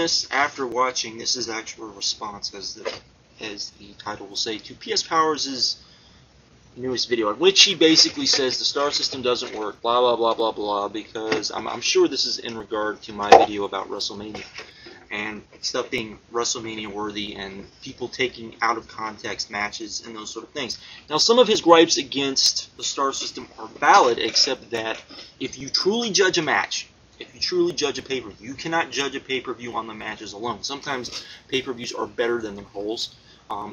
this after watching, this is actual response, as the title will say, to PS Powers' newest video, in which he basically says the star system doesn't work, blah blah blah blah blah, because I'm sure this is in regard to my video about WrestleMania and stuff being WrestleMania worthy and people taking out of context matches and those sort of things. Now, some of his gripes against the star system are valid, except that if you truly judge a match, if you truly judge a pay-per-view, you cannot judge a pay-per-view on the matches alone. Sometimes pay-per-views are better than their wholes.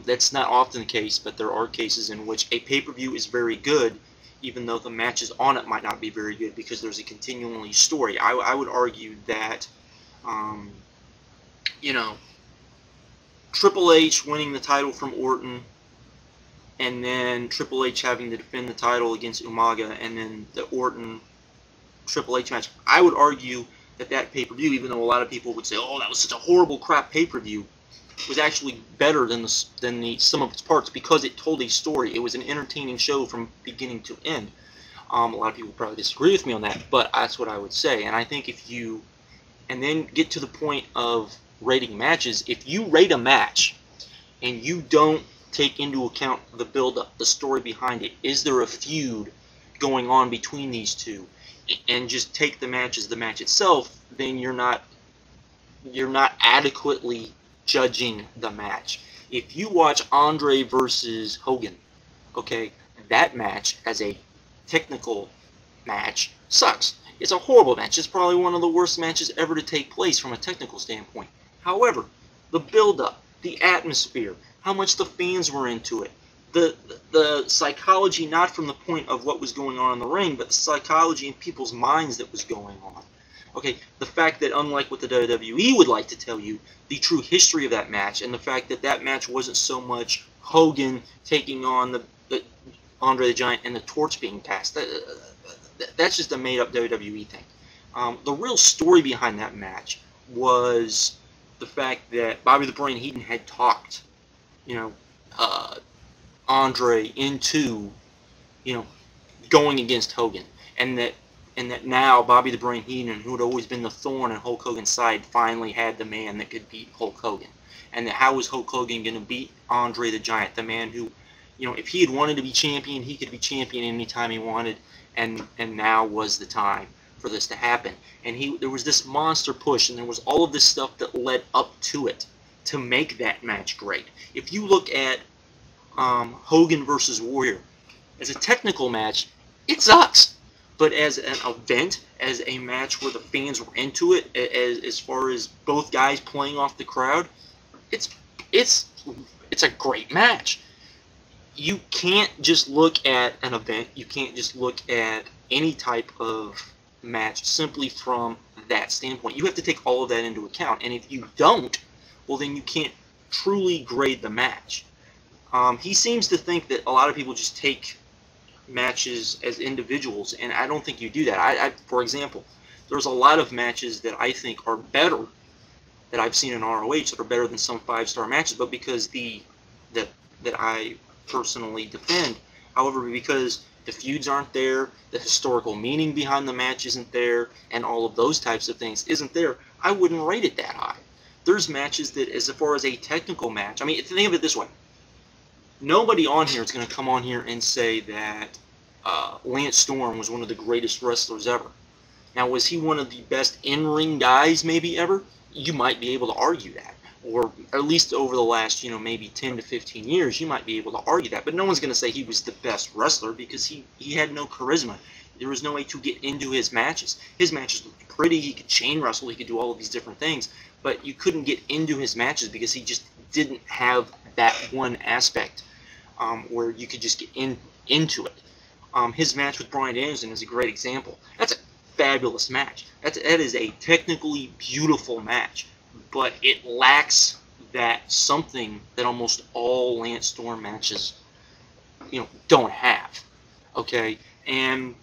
That's not often the case, but there are cases in which a pay-per-view is very good, even though the matches on it might not be very good, because there's a continually story. I would argue that, you know, Triple H winning the title from Orton, and then Triple H having to defend the title against Umaga, and then the Orton Triple H match, I would argue that that pay-per-view, even though a lot of people would say, oh, that was such a horrible crap pay-per-view, was actually better than the sum of its parts, because it told a story. It was an entertaining show from beginning to end. A lot of people probably disagree with me on that, but that's what I would say. And I think if you, and then get to the point of rating matches, if you rate a match and you don't take into account the build-up, the story behind it, is there a feud going on between these two, and just take the match as the match itself, then you're not adequately judging the match. If you watch Andre versus Hogan, okay, that match as a technical match sucks. It's a horrible match. It's probably one of the worst matches ever to take place from a technical standpoint. However, the build-up, the atmosphere, how much the fans were into it, the psychology, not from the point of what was going on in the ring, but the psychology in people's minds that was going on. Okay, the fact that, unlike what the WWE would like to tell you, the true history of that match, and the fact that that match wasn't so much Hogan taking on the Andre the Giant and the torch being passed. That's just a made-up WWE thing. The real story behind that match was the fact that Bobby the Brain Heenan had talked, you know, Andre into, you know, going against Hogan, and that now Bobby the Brain Heenan, who had always been the thorn in Hulk Hogan's side, finally had the man that could beat Hulk Hogan. And that how was Hulk Hogan going to beat Andre the Giant, the man who, you know, if he had wanted to be champion, he could be champion anytime he wanted, and now was the time for this to happen. And there was this monster push, and there was all of this stuff that led up to it to make that match great. If you look at Hogan versus Warrior, as a technical match, it sucks. But as an event, as a match where the fans were into it, as far as both guys playing off the crowd, it's a great match. You can't just look at an event, you can't just look at any type of match simply from that standpoint. You have to take all of that into account, and if you don't, well, then you can't truly grade the match. He seems to think that a lot of people just take matches as individuals, and I don't think you do that. For example, there's a lot of matches that I think are better that I've seen in ROH that are better than some 5-star matches, but because that I personally defend. However, because the feuds aren't there, the historical meaning behind the match isn't there, and all of those types of things isn't there, I wouldn't rate it that high. There's matches that, as far as a technical match, I mean, think of it this way. Nobody on here is going to come on here and say that Lance Storm was one of the greatest wrestlers ever. Now, was he one of the best in-ring guys maybe ever? You might be able to argue that. Or at least over the last, you know, maybe 10 to 15 years, you might be able to argue that. But no one's going to say he was the best wrestler, because he had no charisma. There was no way to get into his matches. His matches looked pretty. He could chain wrestle. He could do all of these different things. But you couldn't get into his matches because he just didn't have that one aspect where you could just get into it. His match with Bryan Danielson is a great example. That's a fabulous match. That is a technically beautiful match, but it lacks that something that almost all Lance Storm matches, you know, don't have. Okay, and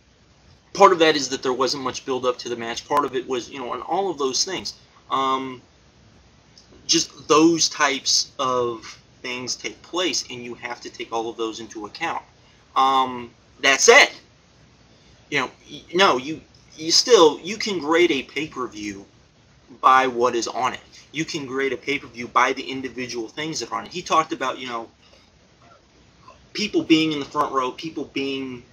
part of that is that there wasn't much build up to the match. Part of it was, you know, and all of those things. Just those types of things take place, and you have to take all of those into account. That said, you know, no, you can grade a pay-per-view by what is on it. You can grade a pay-per-view by the individual things that are on it. He talked about, people being in the front row, people being,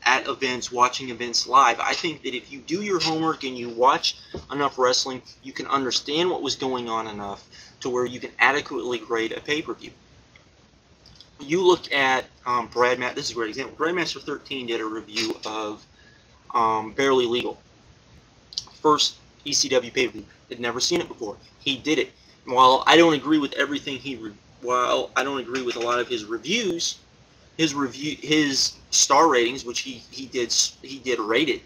at events, watching events live. I think that if you do your homework and you watch enough wrestling, you can understand what was going on enough to where you can adequately grade a pay-per-view. You look at this is a great example. Brandmaster 13 did a review of Barely Legal. First ECW pay-per-view. Had never seen it before. He did it. While I don't agree with everything while I don't agree with a lot of his reviews, his star ratings, which he did rate it,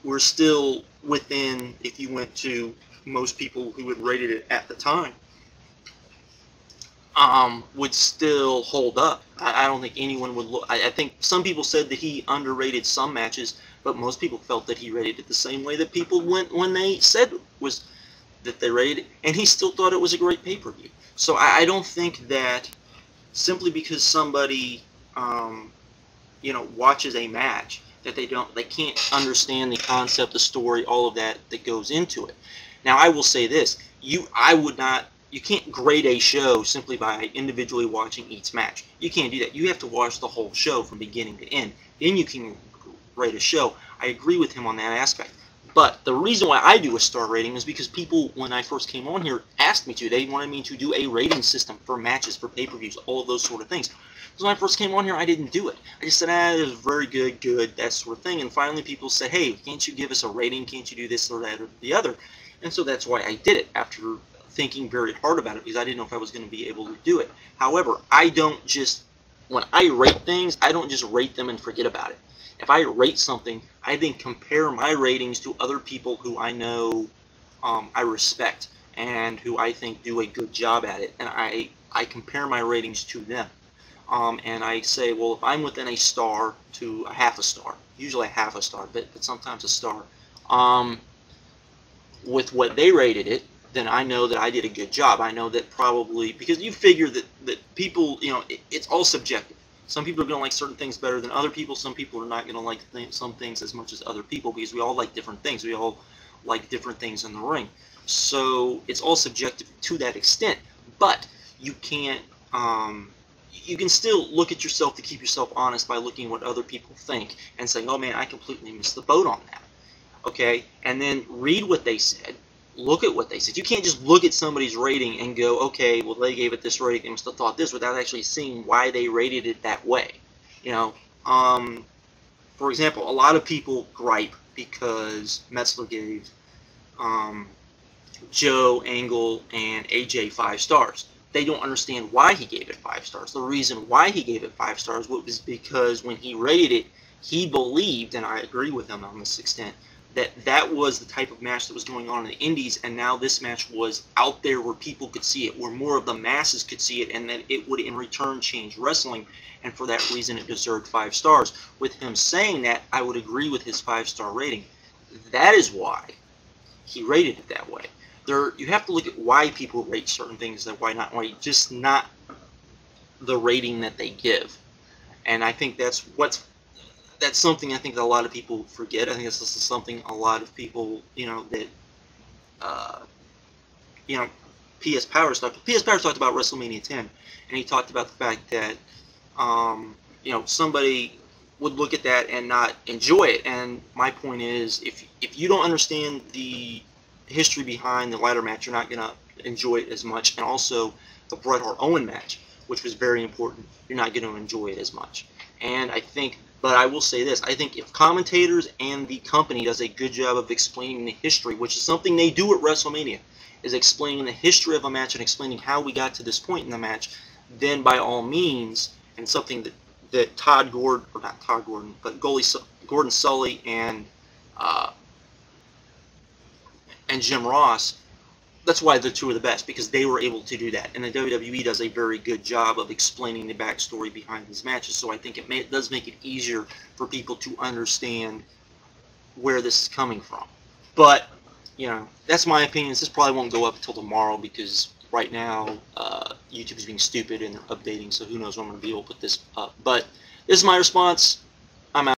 were still within, if you went to most people who had rated it at the time, would still hold up. I don't think anyone would look. I think some people said that he underrated some matches, but most people felt that he rated it the same way that people went when they said was that they rated it, and he still thought it was a great pay-per-view. So I don't think that simply because somebody watches a match that they can't understand the concept, the story, all of that goes into it. Now I will say this: you can't grade a show simply by individually watching each match. You can't do that. You have to watch the whole show from beginning to end. Then you can rate a show. I agree with him on that aspect. But the reason why I do a star rating is because people, when I first came on here, asked me to. They wanted me to do a rating system for matches, for pay-per-views, all of those sort of things. So when I first came on here, I didn't do it. I just said, it was very good, that sort of thing. And finally people said, hey, can't you give us a rating? Can't you do this or that or the other? And so that's why I did it, after thinking very hard about it, because I didn't know if I was going to be able to do it. However, when I rate things, I don't just rate them and forget about it. If I rate something, I then compare my ratings to other people who I know I respect and who I think do a good job at it, and I compare my ratings to them. And I say, well, if I'm within a star to a half a star, usually a half a star, but sometimes a star, with what they rated it, then I know that I did a good job. I know that probably, because you figure that people, it's all subjective. Some people are going to like certain things better than other people. Some people are not going to like some things as much as other people, because we all like different things. We all like different things in the ring. So it's all subjective to that extent. But you can't, you can still look at yourself to keep yourself honest by looking at what other people think and saying, oh man, I completely missed the boat on that. Okay? And then read what they said. Look at what they said. You can't just look at somebody's rating and go, okay, well, they gave it this rating, they must have thought this, without actually seeing why they rated it that way. For example, a lot of people gripe because Metzler gave Joe, Angle, and AJ 5 stars. They don't understand why he gave it 5 stars. The reason why he gave it 5 stars was because when he rated it, he believed, and I agree with him on this extent, that was the type of match that was going on in the indies, and now this match was out there where people could see it, where more of the masses could see it, and that it would in return change wrestling, and for that reason it deserved 5 stars. With him saying that, I would agree with his 5-star rating. That is why he rated it that way. You have to look at why people rate certain things, and why just not the rating that they give. And I think that's something I think that a lot of people forget. I think this is something a lot of people, P.S. Powers talked about WrestleMania 10, and he talked about the fact that, somebody would look at that and not enjoy it. And my point is, if you don't understand the history behind the ladder match, you're not going to enjoy it as much. And also the Bret Hart-Owen match, which was very important, you're not going to enjoy it as much. And but I will say this, I think if commentators and the company does a good job of explaining the history, which is something they do at WrestleMania, is explaining the history of a match and explaining how we got to this point in the match, then by all means, and something that Gordon Sully and Jim Ross, that's why the two are the best, because they were able to do that. And the WWE does a very good job of explaining the backstory behind these matches. So I think it does make it easier for people to understand where this is coming from. But, that's my opinion. This probably won't go up until tomorrow, because right now YouTube is being stupid and they're updating. So who knows when I'm going to be able to put this up. But this is my response. I'm out.